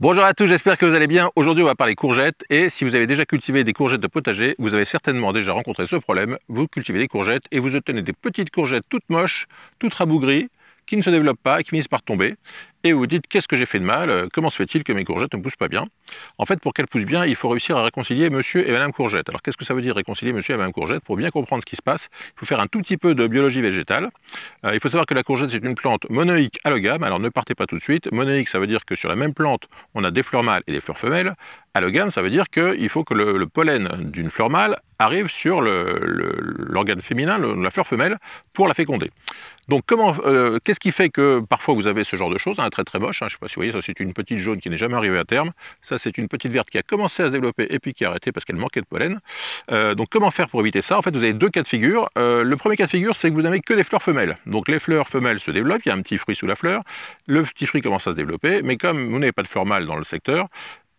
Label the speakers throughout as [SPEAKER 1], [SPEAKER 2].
[SPEAKER 1] Bonjour à tous, j'espère que vous allez bien. Aujourd'hui, on va parler courgettes et si vous avez déjà cultivé des courgettes de potager, vous avez certainement déjà rencontré ce problème. Vous cultivez des courgettes et vous obtenez des petites courgettes toutes moches, toutes rabougries, qui ne se développent pas et qui finissent par tomber. Et vous vous dites, qu'est-ce que j'ai fait de mal? Comment se fait-il que mes courgettes ne poussent pas bien? En fait, pour qu'elles poussent bien, il faut réussir à réconcilier monsieur et madame courgette. Alors, qu'est-ce que ça veut dire réconcilier monsieur et madame courgette? Pour bien comprendre ce qui se passe, il faut faire un tout petit peu de biologie végétale. Il faut savoir que la courgette, c'est une plante monoïque allogame. Alors, ne partez pas tout de suite. Monoïque, ça veut dire que sur la même plante, on a des fleurs mâles et des fleurs femelles. Allogame, ça veut dire qu'il faut que le pollen d'une fleur mâle arrive sur l'organe féminin, la fleur femelle, pour la féconder. Donc, qu'est-ce qui fait que parfois vous avez ce genre de choses, très moche, je ne sais pas si vous voyez, ça c'est une petite jaune qui n'est jamais arrivée à terme, ça c'est une petite verte qui a commencé à se développer et puis qui a arrêté parce qu'elle manquait de pollen. Donc comment faire pour éviter ça? En fait, vous avez deux cas de figure. Le premier cas de figure, c'est que vous n'avez que des fleurs femelles. Donc les fleurs femelles se développent, il y a un petit fruit sous la fleur, le petit fruit commence à se développer, mais comme vous n'avez pas de fleurs mâles dans le secteur,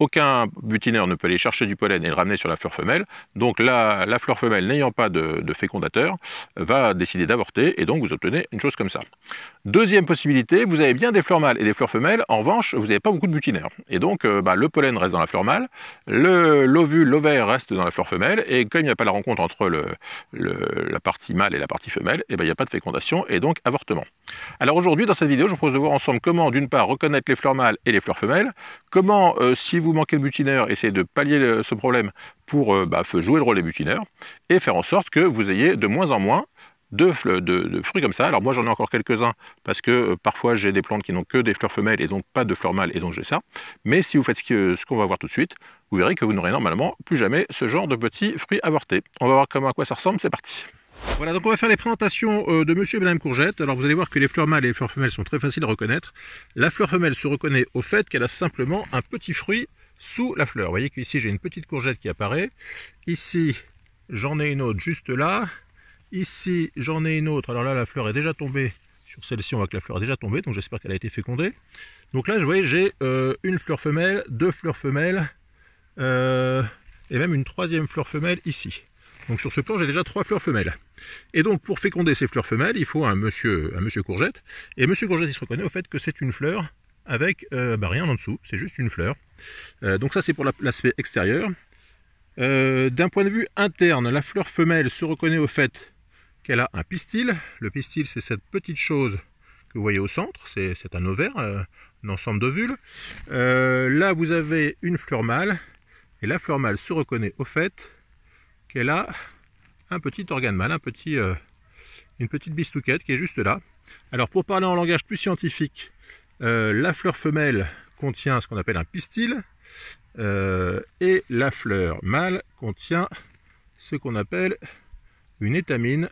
[SPEAKER 1] aucun butineur ne peut aller chercher du pollen et le ramener sur la fleur femelle. Donc la fleur femelle n'ayant pas de fécondateur va décider d'avorter et donc vous obtenez une chose comme ça. Deuxième possibilité, vous avez bien des fleurs mâles et des fleurs femelles. En revanche, vous n'avez pas beaucoup de butinaires. Et donc le pollen reste dans la fleur mâle, l'ovaire reste dans la fleur femelle et comme il n'y a pas la rencontre entre la partie mâle et la partie femelle, et il n'y a pas de fécondation et donc avortement. Alors aujourd'hui, dans cette vidéo, je vous propose de voir ensemble comment d'une part reconnaître les fleurs mâles et les fleurs femelles, comment si vous manquez de butinaire, essayer de pallier ce problème pour jouer le rôle des butineurs et faire en sorte que vous ayez de moins en moins de fruits comme ça. Alors moi j'en ai encore quelques-uns parce que parfois j'ai des plantes qui n'ont que des fleurs femelles et donc pas de fleurs mâles et donc j'ai ça. Mais si vous faites ce qu'on va voir tout de suite, vous verrez que vous n'aurez normalement plus jamais ce genre de petits fruits avortés. On va voir à quoi ça ressemble, c'est parti. Voilà, donc on va faire les présentations de monsieur et madame courgette. Alors vous allez voir que les fleurs mâles et les fleurs femelles sont très faciles à reconnaître. La fleur femelle se reconnaît au fait qu'elle a simplement un petit fruit sous la fleur. Vous voyez qu'ici j'ai une petite courgette qui apparaît. Ici j'en ai une autre juste là. Ici j'en ai une autre. Alors là la fleur est déjà tombée. Sur celle-ci on voit que la fleur est déjà tombée. Donc j'espère qu'elle a été fécondée. Donc là vous voyez j'ai une fleur femelle, deux fleurs femelles et même une troisième fleur femelle ici. Donc sur ce plan, j'ai déjà 3 fleurs femelles. Et donc pour féconder ces fleurs femelles, il faut un monsieur courgette. Et monsieur courgette, il se reconnaît au fait que c'est une fleur avec rien en dessous, c'est juste une fleur. Donc ça c'est pour l'aspect extérieur. D'un point de vue interne, la fleur femelle se reconnaît au fait qu'elle a un pistil. Le pistil, c'est cette petite chose que vous voyez au centre, c'est un ovaire, un ensemble d'ovules. Là vous avez une fleur mâle, et la fleur mâle se reconnaît au fait qu'elle a un petit organe mâle, une petite bistouquette qui est juste là. Alors pour parler en langage plus scientifique, la fleur femelle contient ce qu'on appelle un pistil et la fleur mâle contient ce qu'on appelle une étamine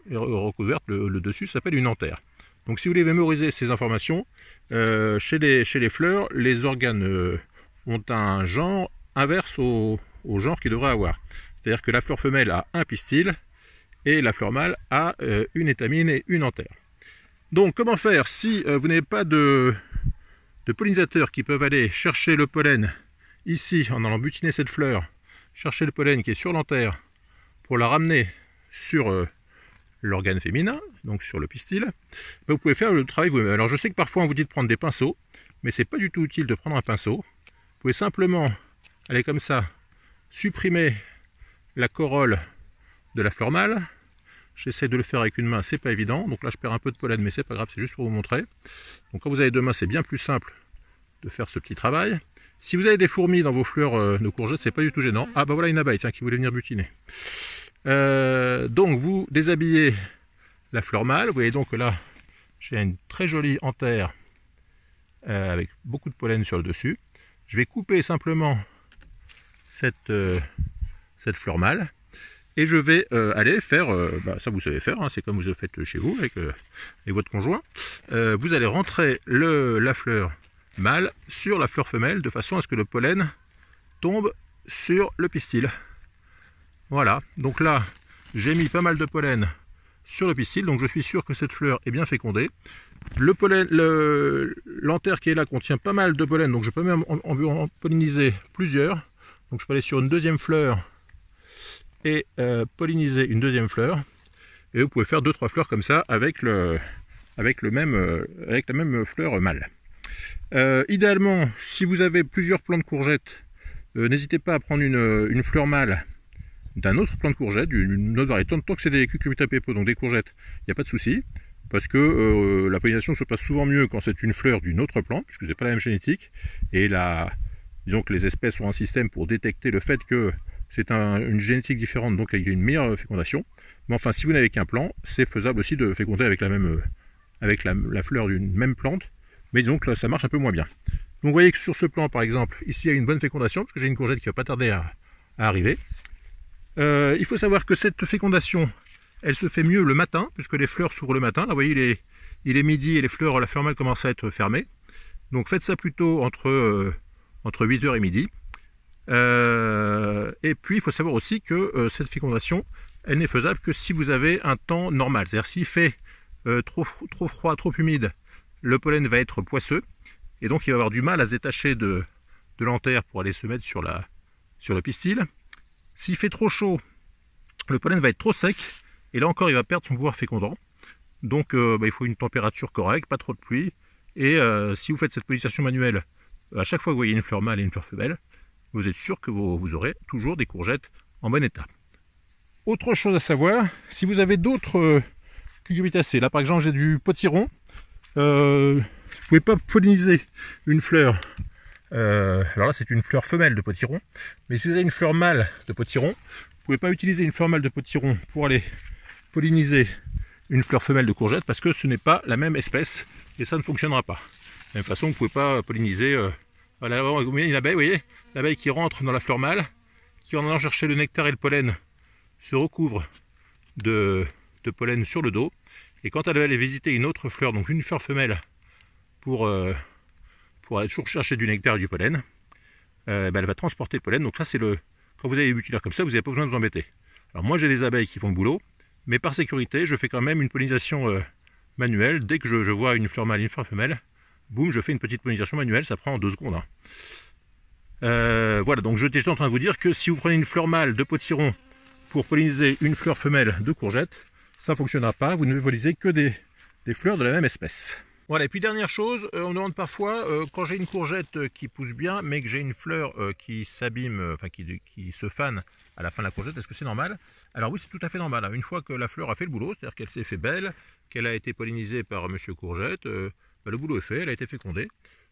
[SPEAKER 1] recouverte, le dessus s'appelle une anthère. Donc si vous voulez mémoriser ces informations, chez les fleurs, les organes ont un genre inverse au genre qu'ils devraient avoir. C'est-à-dire que la fleur femelle a un pistil et la fleur mâle a une étamine et une anthère. Donc comment faire si vous n'avez pas de pollinisateurs qui peuvent aller chercher le pollen ici en allant butiner cette fleur, chercher le pollen qui est sur l'anthère pour la ramener sur l'organe féminin, donc sur le pistil, vous pouvez faire le travail vous-même. Alors je sais que parfois on vous dit de prendre des pinceaux, mais c'est pas du tout utile de prendre un pinceau. Vous pouvez simplement aller comme ça, supprimer la corolle de la fleur mâle. J'essaie de le faire avec une main, c'est pas évident. Donc là je perds un peu de pollen, mais c'est pas grave, c'est juste pour vous montrer. Donc quand vous avez deux mains, c'est bien plus simple de faire ce petit travail. Si vous avez des fourmis dans vos fleurs de courgettes, c'est pas du tout gênant. Ah bah voilà une abeille, tiens, qui voulait venir butiner. Donc vous déshabillez la fleur mâle. Vous voyez donc que là, j'ai une très jolie anthère avec beaucoup de pollen sur le dessus. Je vais couper simplement cette fleur mâle et je vais aller faire, ça vous savez faire, c'est comme vous le faites chez vous avec votre conjoint. Vous allez rentrer la fleur mâle sur la fleur femelle de façon à ce que le pollen tombe sur le pistil. Voilà, donc là j'ai mis pas mal de pollen sur le pistil, donc je suis sûr que cette fleur est bien fécondée. Le pollen, l'anthère qui est là contient pas mal de pollen, donc je peux même en polliniser plusieurs. Donc je peux aller sur une deuxième fleur et polliniser une deuxième fleur. Et vous pouvez faire 2-3 fleurs comme ça avec la même fleur mâle. Idéalement, si vous avez plusieurs plants de courgettes, n'hésitez pas à prendre une fleur mâle d'un autre plant de courgettes, d'une autre variété. Tant que c'est des cucurbita pepo, donc des courgettes, il n'y a pas de souci, parce que la pollinisation se passe souvent mieux quand c'est une fleur d'une autre plante, puisque c'est pas la même génétique, et disons que les espèces ont un système pour détecter le fait que c'est une génétique différente, donc il y a une meilleure fécondation. Mais enfin, si vous n'avez qu'un plant, c'est faisable aussi de féconder avec la fleur d'une même plante, mais disons que là, ça marche un peu moins bien. Donc vous voyez que sur ce plan, par exemple, ici il y a une bonne fécondation, parce que j'ai une courgette qui va pas tarder à arriver. Il faut savoir que cette fécondation, elle se fait mieux le matin, puisque les fleurs s'ouvrent le matin. Là, vous voyez, il est midi et la fleur mâle commence à être fermée. Donc faites ça plutôt entre 8h et midi. Et puis il faut savoir aussi que cette fécondation, elle n'est faisable que si vous avez un temps normal. C'est-à-dire s'il fait trop froid, trop humide, le pollen va être poisseux. Et donc il va avoir du mal à se détacher de l'antère pour aller se mettre sur le pistil. S'il fait trop chaud, le pollen va être trop sec, et là encore il va perdre son pouvoir fécondant. Donc il faut une température correcte, pas trop de pluie, et si vous faites cette pollinisation manuelle, à chaque fois que vous voyez une fleur mâle et une fleur femelle, vous êtes sûr que vous aurez toujours des courgettes en bon état. Autre chose à savoir, si vous avez d'autres cucurbitacées, là par exemple j'ai du potiron, vous ne pouvez pas polliniser une fleur. Alors là c'est une fleur femelle de potiron, mais si vous avez une fleur mâle de potiron, vous ne pouvez pas utiliser une fleur mâle de potiron pour aller polliniser une fleur femelle de courgette, parce que ce n'est pas la même espèce et ça ne fonctionnera pas. De la même façon, vous ne pouvez pas polliniser une abeille, vous voyez, l'abeille qui rentre dans la fleur mâle, qui en allant chercher le nectar et le pollen se recouvre de pollen sur le dos, et quand elle va aller visiter une autre fleur, donc une fleur femelle, pour aller toujours chercher du nectar et du pollen, elle va transporter le pollen. Donc ça c'est quand vous avez des butulaires comme ça, vous n'avez pas besoin de vous embêter. Alors moi j'ai des abeilles qui font le boulot, mais par sécurité je fais quand même une pollinisation manuelle. Dès que je vois une fleur mâle et une fleur femelle, boum, je fais une petite pollinisation manuelle, ça prend 2 secondes. Voilà, donc j'étais en train de vous dire que si vous prenez une fleur mâle de potiron pour polliniser une fleur femelle de courgette, ça ne fonctionnera pas, vous ne polliniser que des fleurs de la même espèce. Voilà, et puis dernière chose, on me demande parfois, quand j'ai une courgette qui pousse bien, mais que j'ai une fleur qui s'abîme, enfin qui se fane à la fin de la courgette, est-ce que c'est normal? Alors oui, c'est tout à fait normal. Une fois que la fleur a fait le boulot, c'est-à-dire qu'elle s'est fait belle, qu'elle a été pollinisée par Monsieur Courgette, le boulot est fait, elle a été fécondée,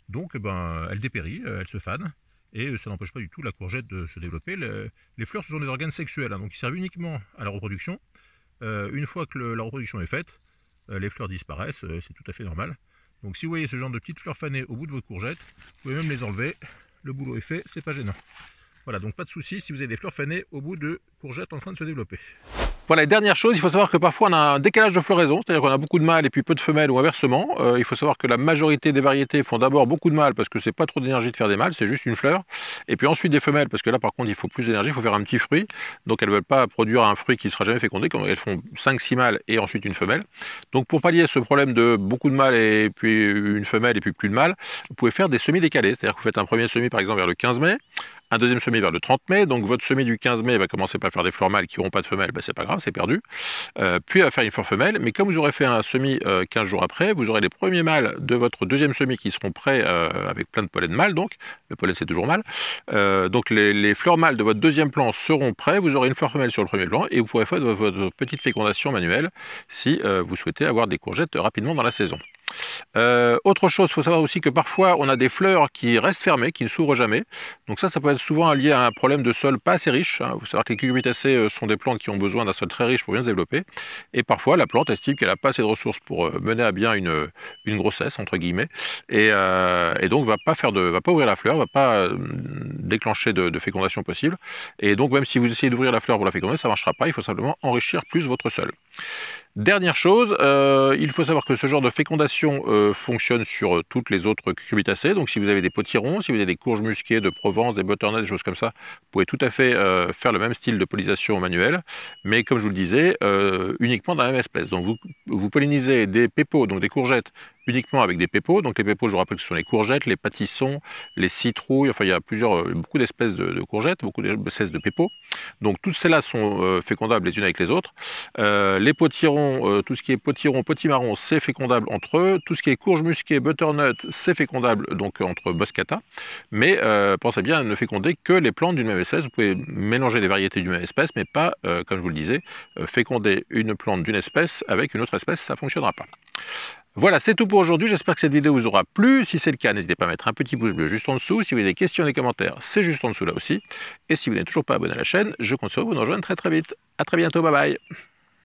[SPEAKER 1] donc elle dépérit, elle se fane, et ça n'empêche pas du tout la courgette de se développer. Les fleurs, ce sont des organes sexuels, donc ils servent uniquement à la reproduction. Une fois que la reproduction est faite, les fleurs disparaissent, c'est tout à fait normal. Donc si vous voyez ce genre de petites fleurs fanées au bout de votre courgette, vous pouvez même les enlever, le boulot est fait, c'est pas gênant. Voilà, donc pas de souci si vous avez des fleurs fanées au bout de courgettes en train de se développer. Voilà, et dernière chose, il faut savoir que parfois on a un décalage de floraison, c'est-à-dire qu'on a beaucoup de mâles et puis peu de femelles ou inversement. Il faut savoir que la majorité des variétés font d'abord beaucoup de mâles parce que c'est pas trop d'énergie de faire des mâles, c'est juste une fleur. Et puis ensuite des femelles, parce que là par contre il faut plus d'énergie, il faut faire un petit fruit. Donc elles ne veulent pas produire un fruit qui ne sera jamais fécondé, quand elles font 5-6 mâles et ensuite une femelle. Donc pour pallier ce problème de beaucoup de mâles et puis une femelle et puis plus de mâles, vous pouvez faire des semis décalés. C'est-à-dire que vous faites un premier semis par exemple vers le 15 mai, un deuxième semis vers le 30 mai, donc votre semis du 15 mai va commencer par faire des fleurs mâles qui n'auront pas de femelles, c'est pas grave, c'est perdu. Puis elle va faire une fleur femelle, mais comme vous aurez fait un semis 15 jours après, vous aurez les premiers mâles de votre deuxième semis qui seront prêts avec plein de pollen mâle, donc le pollen c'est toujours mâle. Donc les fleurs mâles de votre deuxième plan seront prêts, vous aurez une fleur femelle sur le premier plan et vous pourrez faire votre petite fécondation manuelle si vous souhaitez avoir des courgettes rapidement dans la saison. Autre chose, il faut savoir aussi que parfois on a des fleurs qui restent fermées, qui ne s'ouvrent jamais. Donc ça peut être souvent lié à un problème de sol pas assez riche. Il faut savoir que les cucurbitacées sont des plantes qui ont besoin d'un sol très riche pour bien se développer. Et parfois la plante estime qu'elle n'a pas assez de ressources pour mener à bien une grossesse entre guillemets. Et donc va pas ouvrir la fleur, va pas déclencher de fécondation possible. Et donc même si vous essayez d'ouvrir la fleur pour la féconder, ça ne marchera pas. Il faut simplement enrichir plus votre sol. Dernière chose, il faut savoir que ce genre de fécondation fonctionne sur toutes les autres cucurbitacées. Donc si vous avez des potirons, si vous avez des courges musquées de Provence, des butternuts, des choses comme ça, vous pouvez tout à fait faire le même style de pollinisation manuelle, mais comme je vous le disais, uniquement dans la même espèce. Donc vous pollinisez des pépos, donc des courgettes, uniquement avec des pépos. Donc les pépos, je vous rappelle que ce sont les courgettes, les pâtissons, les citrouilles, enfin il y a beaucoup d'espèces de courgettes, beaucoup d'espèces de pépos. Donc toutes celles-là sont fécondables les unes avec les autres. Les potirons potiron, tout ce qui est potiron, potimarron, c'est fécondable entre eux. Tout ce qui est courge musquée, butternut, c'est fécondable donc entre Boscata. Mais pensez bien à ne féconder que les plantes d'une même espèce. Vous pouvez mélanger les variétés d'une même espèce, mais pas, comme je vous le disais, féconder une plante d'une espèce avec une autre espèce, ça ne fonctionnera pas. Voilà, c'est tout pour aujourd'hui. J'espère que cette vidéo vous aura plu. Si c'est le cas, n'hésitez pas à mettre un petit pouce bleu juste en dessous. Si vous avez des questions dans les commentaires, c'est juste en dessous là aussi. Et si vous n'êtes toujours pas abonné à la chaîne, je compte sur vous de nous rejoindre très vite. À très bientôt, bye bye.